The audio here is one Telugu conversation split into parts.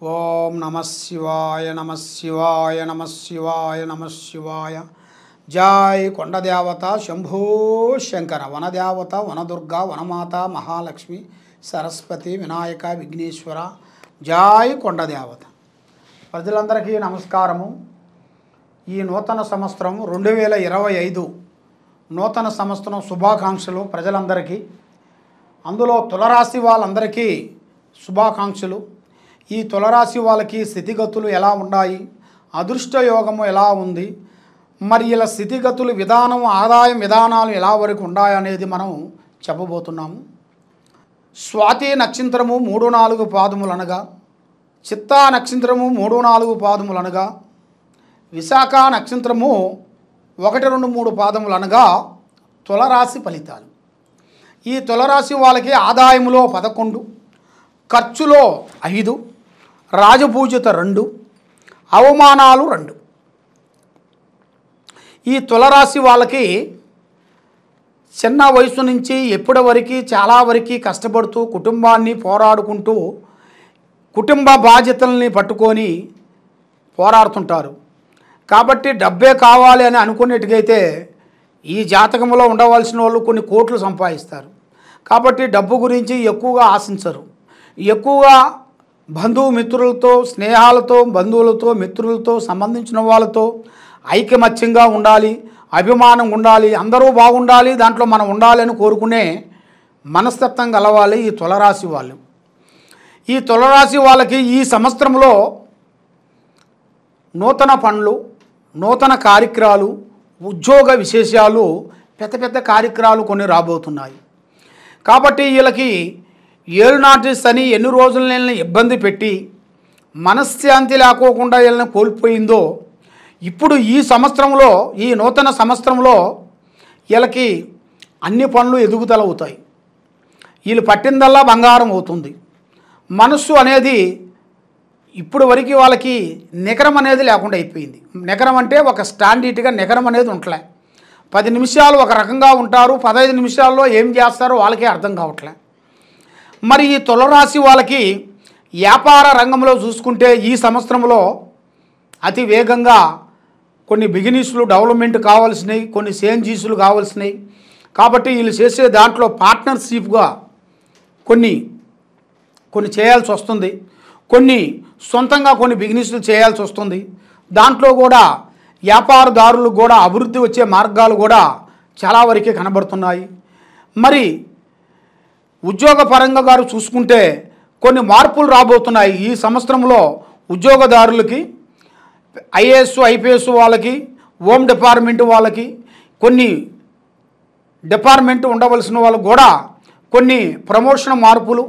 ఓం నమ శివాయ నమ శివాయ నమ శివాయ నమ శివాయ. జై కొండదేవత శంభో శంకర, వనదేవత వనదుర్గ వనమాత మహాలక్ష్మి సరస్వతి వినాయక విఘ్నేశ్వర. జై కొండదేవత. ప్రజలందరికీ నమస్కారము. ఈ నూతన సంవత్సరం 2025 నూతన సంవత్సరం శుభాకాంక్షలు ప్రజలందరికీ. అందులో తులరాశి వాళ్ళందరికీ శుభాకాంక్షలు. ఈ తులరాశి వాళ్ళకి స్థితిగతులు ఎలా ఉన్నాయి, అదృష్ట యోగము ఎలా ఉంది, మరి ఇలా స్థితిగతులు విధానం ఆదాయం విధానాలు ఎలా వరకు ఉన్నాయనేది మనం చెప్పబోతున్నాము. స్వాతి నక్షత్రము 3-4 పాదములనగా, చిత్తా నక్షత్రము 3-4 పాదములనగా, విశాఖ నక్షత్రము 1-2-3 పాదములనగా తులరాశి ఫలితాలు. ఈ తులరాశి వాళ్ళకి ఆదాయములో 11, ఖర్చులో 5, రాజపూజిత 2, అవమానాలు 2. ఈ తులరాశి వాళ్ళకి చిన్న వయసు నుంచి ఎప్పటి వరకు చాలా వరకు కష్టపడుతూ కుటుంబాన్ని పోరాడుకుంటూ కుటుంబ బాధ్యతల్ని పట్టుకొని పోరాడుతుంటారు. కాబట్టి డబ్బే కావాలి అని అనుకునేట్టుగైతే ఈ జాతకంలో ఉండవలసిన వాళ్ళు కొన్ని కోట్లు సంపాదిస్తారు. కాబట్టి డబ్బు గురించి ఎక్కువగా ఆశించరు. ఎక్కువగా బంధుమిత్రులతో, స్నేహాలతో, బంధువులతో, మిత్రులతో, సంబంధించిన వాళ్ళతో ఐకమత్యంగా ఉండాలి, అభిమానం ఉండాలి, అందరూ బాగుండాలి, దాంట్లో మనం ఉండాలి అని కోరుకునే మనస్తత్వం గలవాలి ఈ తులరాశి వాళ్ళు. ఈ తులరాశి వాళ్ళకి ఈ సంవత్సరంలో నూతన పనులు, నూతన కార్యక్రమాలు, ఉద్యోగ విశేషాలు, పెద్ద పెద్ద కార్యక్రమాలు కొన్ని రాబోతున్నాయి. కాబట్టి వీళ్ళకి ఏలునాటి శని ఎన్ని రోజులు వీళ్ళని ఇబ్బంది పెట్టి మనశ్శాంతి లేకోకుండా వీళ్ళని కోల్పోయిందో, ఇప్పుడు ఈ సంవత్సరంలో, ఈ నూతన సంవత్సరంలో వీళ్ళకి అన్ని పనులు ఎదుగుదల అవుతాయి. వీళ్ళు పట్టిందల్లా బంగారం అవుతుంది. మనస్సు అనేది ఇప్పుడు వరకు వాళ్ళకి నికరం అనేది లేకుండా అయిపోయింది. నికరం అంటే ఒక స్టాండర్డ్గా నికరం అనేది ఉండలే. 10 నిమిషాలు ఒక రకంగా ఉంటారు, 15 నిమిషాల్లో ఏం చేస్తారో వాళ్ళకే అర్థం కావట్లే. మరి ఈ తులరాశి వాళ్ళకి వ్యాపార రంగంలో చూసుకుంటే ఈ సంవత్సరంలో అతి వేగంగా కొన్ని బిజినెస్లు డెవలప్మెంట్ కావాల్సినవి, కొన్ని చేంజెస్లు కావాల్సినవి. కాబట్టి వీళ్ళు చేసే దాంట్లో పార్ట్నర్షిప్గా కొన్ని చేయాల్సి వస్తుంది. కొన్ని సొంతంగా కొన్ని బిజినెస్లు చేయాల్సి వస్తుంది. దాంట్లో కూడా వ్యాపారదారులకు కూడా అభివృద్ధి వచ్చే మార్గాలు కూడా చాలా వరకే కనబడుతున్నాయి. మరి ఉద్యోగపరంగా గారు చూసుకుంటే కొన్ని మార్పులు రాబోతున్నాయి ఈ సంవత్సరంలో. ఉద్యోగదారులకి, ఐఏఎస్ ఐపీఎస్ వాళ్ళకి, హోమ్ డిపార్ట్మెంట్ వాళ్ళకి, కొన్ని డిపార్ట్మెంట్ ఉండవలసిన వాళ్ళకు కూడా కొన్ని ప్రమోషన్ మార్పులు,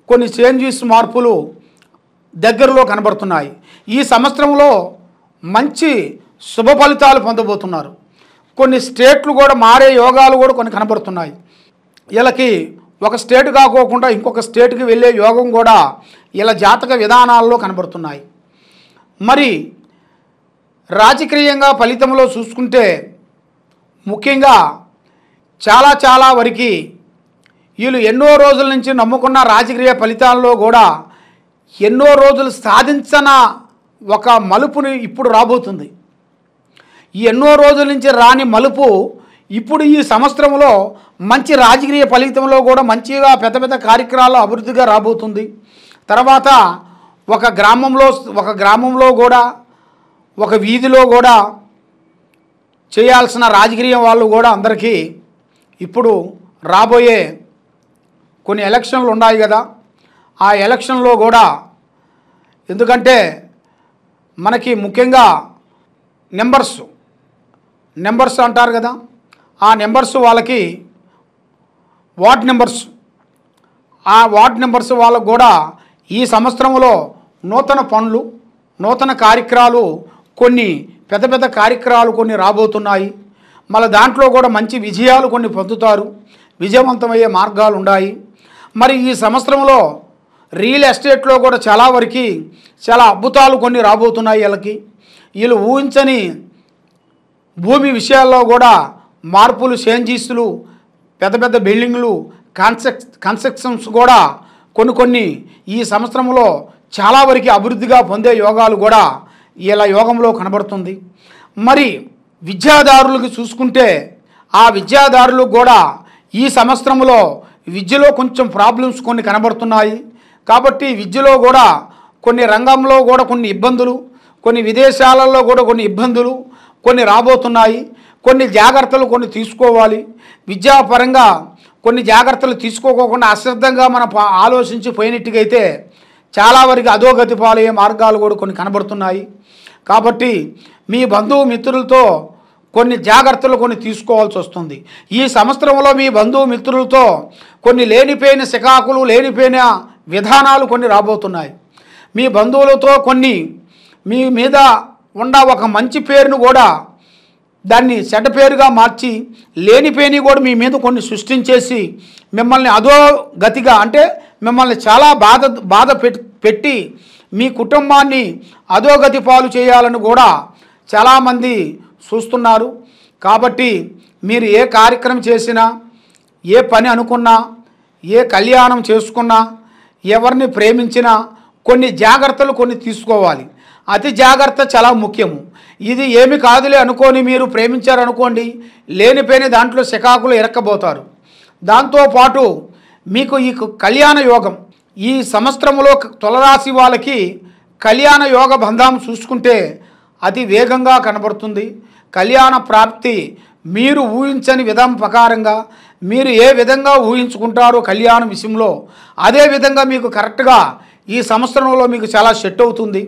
కొన్ని చేంజెస్ మార్పులు దగ్గరలో కనబడుతున్నాయి. ఈ సంవత్సరంలో మంచి శుభ ఫలితాలు పొందబోతున్నారు. కొన్ని స్టేట్లు కూడా మారే యోగాలు కూడా కొన్ని కనబడుతున్నాయి. వీళ్ళకి ఒక స్టేట్ కాకోకుండా ఇంకొక స్టేట్కి వెళ్ళే యోగం కూడా ఇలా జాతక విధానాల్లో కనబడుతున్నాయి. మరి రాజకీయంగా ఫలితంలో చూసుకుంటే ముఖ్యంగా చాలా వరకు వీళ్ళు ఎన్నో రోజుల నుంచి నమ్ముకున్న రాజకీయ ఫలితాల్లో కూడా ఎన్నో రోజులు సాధించిన ఒక మలుపుని ఇప్పుడు రాబోతుంది. ఈ ఎన్నో రోజుల నుంచి రాని మలుపు ఇప్పుడు ఈ సంవత్సరంలో మంచి రాజకీయ ఫలితంలో కూడా మంచిగా పెద్ద పెద్ద కార్యక్రమాలు అభివృద్ధిగా రాబోతుంది. తర్వాత ఒక గ్రామంలో కూడా ఒక వీధిలో కూడా చేయాల్సిన రాజకీయ వాళ్ళు కూడా అందరికీ ఇప్పుడు రాబోయే కొన్ని ఎలక్షన్లు ఉన్నాయి కదా, ఆ ఎలక్షన్లో కూడా, ఎందుకంటే మనకి ముఖ్యంగా నెంబర్స్ అంటారు కదా, ఆ నెంబర్స్ వాళ్ళకి వార్డ్ నెంబర్స్, ఆ వార్డ్ నెంబర్స్ వాళ్ళకు కూడా ఈ సంవత్సరంలో నూతన పనులు, నూతన కార్యక్రమాలు, కొన్ని పెద్ద పెద్ద కార్యక్రమాలు కొన్ని రాబోతున్నాయి. మళ్ళీ దాంట్లో కూడా మంచి విజయాలు కొన్ని పొందుతారు, విజయవంతమయ్యే మార్గాలు ఉన్నాయి. మరి ఈ సంవత్సరంలో రియల్ ఎస్టేట్లో కూడా చాలా వరకు చాలా అద్భుతాలు కొన్ని రాబోతున్నాయి. వీళ్ళు ఊహించని భూమి విషయాల్లో కూడా మార్పులు, చేంజెస్లు, పెద్ద పెద్ద బిల్డింగ్లు, కన్స్ట్రక్షన్స్ కూడా కొన్ని ఈ సంవత్సరంలో చాలా వరకు అభివృద్ధిగా పొందే యోగాలు కూడా ఇలా యోగంలో కనబడుతుంది. మరి విద్యాదారులకు చూసుకుంటే ఆ విద్యాదారులకు కూడా ఈ సంవత్సరంలో విద్యలో కొంచెం ప్రాబ్లమ్స్ కొన్ని కనబడుతున్నాయి. కాబట్టి విద్యలో కూడా కొన్ని రంగంలో కూడా కొన్ని ఇబ్బందులు, కొన్ని విదేశాలలో కూడా కొన్ని ఇబ్బందులు కొన్ని రాబోతున్నాయి. కొన్ని జాగ్రత్తలు కొన్ని తీసుకోవాలి. విద్యాపరంగా కొన్ని జాగ్రత్తలు తీసుకోకుండా అశ్రద్ధంగా మనం ఆలోచించి పోయినట్టుగైతే చాలా వరకు అధోగతి పాలయ్యే మార్గాలు కూడా కొన్ని కనబడుతున్నాయి. కాబట్టి మీ బంధువు మిత్రులతో కొన్ని జాగ్రత్తలు కొన్ని తీసుకోవాల్సి వస్తుంది. ఈ సంవత్సరంలో మీ బంధువు మిత్రులతో కొన్ని లేనిపోయిన సికాకులు, లేనిపోయిన విధానాలు కొన్ని రాబోతున్నాయి. మీ బంధువులతో కొన్ని మీ మీద ఉన్న ఒక మంచి పేరును కూడా దాన్ని చెడ్డ పేరుగా మార్చి లేనిపోయినవి కూడా మీ మీద కొన్ని సృష్టించేసి మిమ్మల్ని అదో గతిగా అంటే మిమ్మల్ని చాలా బాధ పెట్టి మీ కుటుంబాన్ని అధోగతి పాలు చేయాలని కూడా చాలామంది చూస్తున్నారు. కాబట్టి మీరు ఏ కార్యక్రమం చేసినా, ఏ పని అనుకున్నా, ఏ కళ్యాణం చేసుకున్నా, ఎవరిని ప్రేమించినా కొన్ని జాగ్రత్తలు కొన్ని తీసుకోవాలి. అతి జాగ్రత్త చాలా ముఖ్యము. ఇది ఏమి కాదులే అనుకొని మీరు ప్రేమించారనుకోండి, లేనిపోయిన దాంట్లో శకాకులు ఇరక్కబోతారు. దాంతోపాటు మీకు ఈ కళ్యాణ యోగం ఈ సంవత్సరంలో తులరాశి వాళ్ళకి కళ్యాణ యోగ బంధం చూసుకుంటే అతి వేగంగా కనబడుతుంది. కళ్యాణ ప్రాప్తి మీరు ఊహించని విధం ప్రకారంగా మీరు ఏ విధంగా ఊహించుకుంటారో కళ్యాణం విషయంలో అదే విధంగా మీకు కరెక్ట్గా ఈ సంవత్సరంలో మీకు చాలా సెట్ అవుతుంది.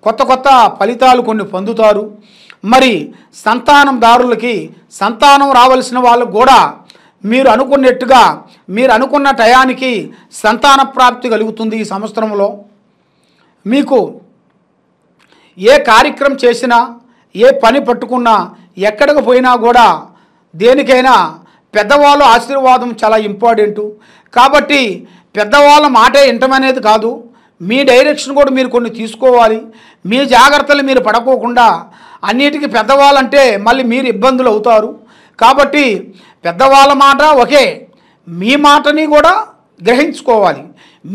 కొత్త కొత్త ఫలితాలు కొన్ని పొందుతారు. మరి సంతానందారులకి సంతానం రావాల్సిన వాళ్ళకు కూడా మీరు అనుకున్నట్టుగా మీరు అనుకున్న టయానికి సంతాన ప్రాప్తి కలుగుతుంది. ఈ సంవత్సరంలో మీకు ఏ కార్యక్రమం చేసినా, ఏ పని పట్టుకున్నా, ఎక్కడికి పోయినా కూడా దేనికైనా పెద్దవాళ్ళ ఆశీర్వాదం చాలా ఇంపార్టెంటు. కాబట్టి పెద్దవాళ్ళ మాటే వింటమనేది కాదు, మీ డైరెక్షన్ కూడా మీరు కొన్ని తీసుకోవాలి. మీ జాగ్రత్తలు మీరు పడకోకుండా అన్నిటికీ పెద్దవాళ్ళంటే మళ్ళీ మీరు ఇబ్బందులు అవుతారు. కాబట్టి పెద్దవాళ్ళ మాట ఒకే, మీ మాటని కూడా గ్రహించుకోవాలి.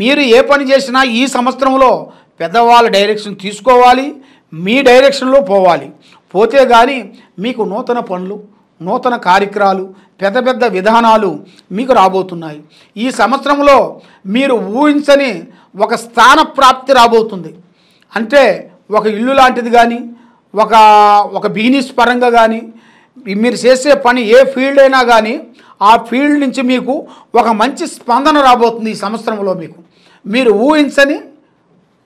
మీరు ఏ పని చేసినా ఈ సంవత్సరంలో పెద్దవాళ్ళ డైరెక్షన్ తీసుకోవాలి, మీ డైరెక్షన్లో పోవాలి. పోతే కానీ మీకు నూతన పనులు, నూతన కార్యక్రమాలు, పెద్ద పెద్ద విధానాలు మీకు రాబోతున్నాయి. ఈ సంవత్సరంలో మీరు ఊహించని ఒక స్థాన ప్రాప్తి రాబోతుంది. అంటే ఒక ఇల్లు లాంటిది కానీ, ఒక బిజినెస్ పరంగా కానీ, మీరు చేసే పని ఏ ఫీల్డ్ అయినా కానీ ఆ ఫీల్డ్ నుంచి మీకు ఒక మంచి స్పందన రాబోతుంది. ఈ సంవత్సరంలో మీరు ఊహించని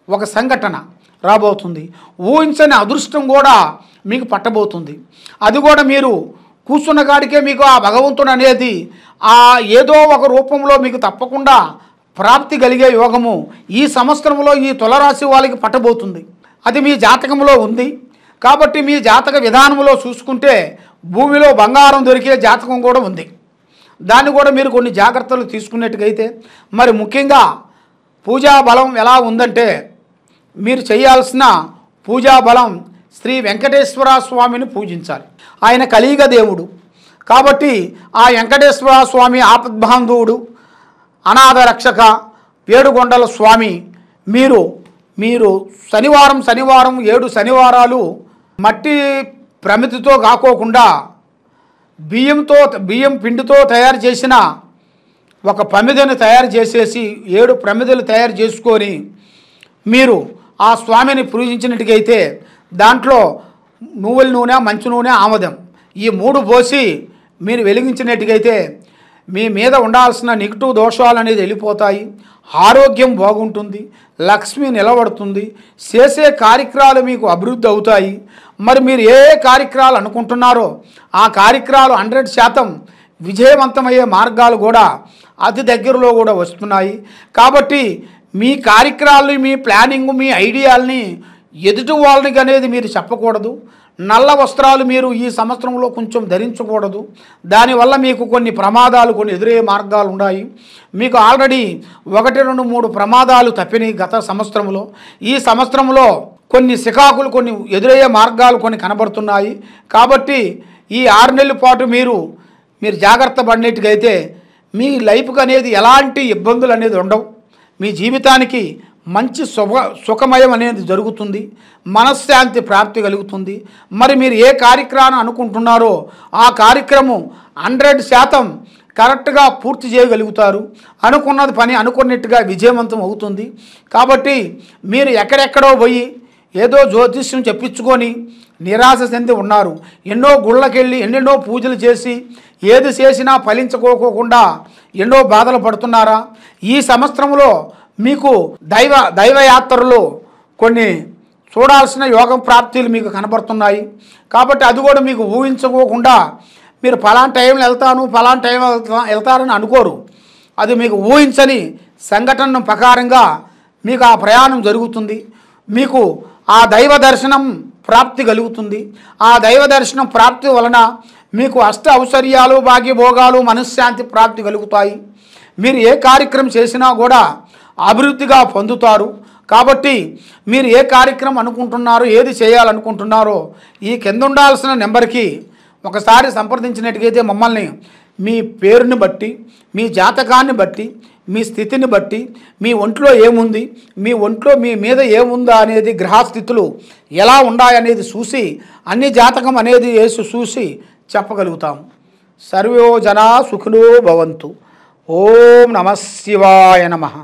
ఒక సంఘటన రాబోతుంది. ఊహించని అదృష్టం కూడా మీకు పట్టబోతుంది. అది కూడా మీరు కూర్చున్న కాడికే మీకు ఆ భగవంతుడు అనేది ఏదో ఒక రూపంలో మీకు తప్పకుండా ప్రాప్తి కలిగే యోగము ఈ సంవత్సరంలో ఈ తులరాశి వాళ్ళకి పట్టబోతుంది. అది మీ జాతకంలో ఉంది. కాబట్టి మీ జాతక విధానంలో చూసుకుంటే భూమిలో బంగారం దొరికే జాతకం కూడా ఉంది. దాన్ని కూడా మీరు కొన్ని జాగ్రత్తలు తీసుకున్నట్టుగైతే మరి ముఖ్యంగా పూజా బలం ఎలా ఉందంటే మీరు చేయాల్సిన పూజా బలం శ్రీ వెంకటేశ్వర స్వామిని పూజించాలి. ఆయన కలియుగ దేవుడు. కాబట్టి ఆ వెంకటేశ్వర స్వామి ఆపద్బాంధవుడు, అనాథ రక్షక, ఏడుగొండల స్వామి. మీరు శనివారం 7 శనివారాలు మట్టి ప్రమితితో కాకోకుండా బియ్యం పిండితో తయారు చేసిన ఒక ప్రమిదను తయారు చేసేసి 7 ప్రమిదలు తయారు చేసుకొని మీరు ఆ స్వామిని పూజించినట్టుగైతే దాంట్లో నువ్వుల నూనె, మంచు నూనె, ఆమదం ఈ 3 పోసి మీరు వెలిగించినట్టుగైతే మీ మీద ఉండాల్సిన నెగిటివ్ దోషాలు అనేది వెళ్ళిపోతాయి. ఆరోగ్యం బాగుంటుంది, లక్ష్మి నిలబడుతుంది, చేసే కార్యక్రమాలు మీకు అభివృద్ధి అవుతాయి. మరి మీరు ఏ కార్యక్రమాలు అనుకుంటున్నారో ఆ కార్యక్రమాలు 100% విజయవంతమయ్యే మార్గాలు కూడా అతి దగ్గరలో కూడా వస్తున్నాయి. కాబట్టి మీ కార్యక్రమాలని, మీ ప్లానింగ్, మీ ఐడియాలని ఎదుటి వాళ్ళకి అనేది మీరు చెప్పకూడదు. నల్ల వస్త్రాలు మీరు ఈ సంవత్సరంలో కొంచెం ధరించకూడదు. దానివల్ల మీకు కొన్ని ప్రమాదాలు కొన్ని ఎదురయ్యే మార్గాలు ఉన్నాయి. మీకు ఆల్రెడీ 1, 2, 3 ప్రమాదాలు తప్పినాయి గత సంవత్సరంలో. ఈ సంవత్సరంలో కొన్ని సికాకులు కొన్ని ఎదురయ్యే మార్గాలు కొన్ని కనబడుతున్నాయి. కాబట్టి ఈ 6 నెలల పాటు మీరు జాగ్రత్త పడినట్టుగైతే మీ లైఫ్కి అనేది ఎలాంటి ఇబ్బందులు అనేది ఉండవు. మీ జీవితానికి మంచి సుఖమయం అనేది జరుగుతుంది, మనశ్శాంతి ప్రాప్తి కలుగుతుంది. మరి మీరు ఏ కార్యక్రమాన్ని అనుకుంటున్నారో ఆ కార్యక్రమం 100% కరెక్ట్గా పూర్తి చేయగలుగుతారు. అనుకున్నది పని అనుకున్నట్టుగా విజయవంతం అవుతుంది. కాబట్టి మీరు ఎక్కడెక్కడో పోయి ఏదో జ్యోతిష్యం చెప్పించుకొని నిరాశ చెంది ఉన్నారు. ఎన్నో గుళ్ళకెళ్ళి ఎన్నెన్నో పూజలు చేసి ఏది చేసినా ఫలించుకోకుండా ఎన్నో బాధలు పడుతున్నారా? ఈ సంవత్సరంలో మీకు దైవయాత్రలు కొన్ని చూడాల్సిన యోగం ప్రాప్తులు మీకు కనబడుతున్నాయి. కాబట్టి అది కూడా మీకు ఊహించుకోకుండా మీరు ఫలానా టైంలో వెళ్తాను ఫలానా టైం వెళ్తారని అనుకోరు. అది మీకు ఊహించని సంఘటన ప్రకారంగా మీకు ఆ ప్రయాణం జరుగుతుంది. మీకు ఆ దైవ దర్శనం ప్రాప్తి కలుగుతుంది. ఆ దైవ దర్శనం ప్రాప్తి వలన మీకు అష్ట ఐశ్వర్యాలు భాగ్యభోగాలు మనశ్శాంతి ప్రాప్తి కలుగుతాయి. మీరు ఏ కార్యక్రమం చేసినా కూడా అభివృద్ధిగా పొందుతారు. కాబట్టి మీరు ఏ కార్యక్రమం అనుకుంటున్నారో ఏది చేయాలనుకుంటున్నారో ఈ కింద ఉండాల్సిన నెంబర్కి ఒకసారి సంప్రదించినట్టుగైతే మమ్మల్ని మీ పేరుని బట్టి మీ జాతకాన్ని బట్టి మీ స్థితిని బట్టి మీ ఒంట్లో ఏముంది మీ ఒంట్లో మీ మీద ఏముందా అనేది గ్రహస్థితులు ఎలా ఉన్నాయనేది చూసి అన్ని జాతకం అనేది వేసి చూసి చెప్పగలుగుతాం. సర్వో జనా సుఖినో భవంతు. ఓం నమః శివాయ నమః.